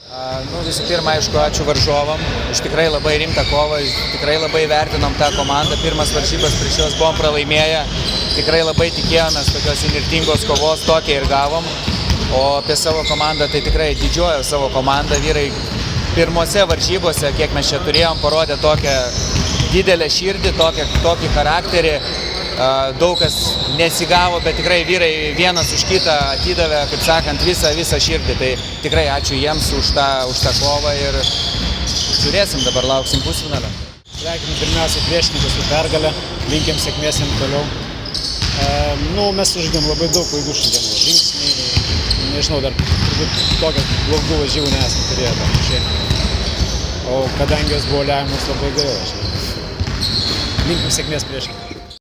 Visų pirma, aišku, ačiū varžovam. Iš tikrai labai rimtą kovą, tikrai labai vertinom tą komandą. Pirmas varžybas prieš juos buvom pralaimėję. Tikrai labai tikėjomės tokios įnirtingos kovos, tokią ir gavom. O apie savo komandą, tai tikrai didžiuoju savo komandą. Vyrai pirmose varžybose, kiek mes čia turėjom, parodė tokią didelę širdį, tokį charakterį. Daug kas nesigavo, bet tikrai vyrai vienas už kitą atidavė, kaip sakant, visą širdį. Tai tikrai ačiū jiems už tą kovą ir žiūrėsim, dabar lauksim pusfinalio. Sveikinu pirmiausia priešininkus su pergalę, linkim sėkmės jiems toliau. Mes sužaidėm labai daug klaidų šiandien, žingsniai, nežinau, dar turbūt tokią blogų varžybų nesam turėję dar šiandien. O kadangi jos buvo lemiamos, labai gaila. Linkim sėkmės priešininkus.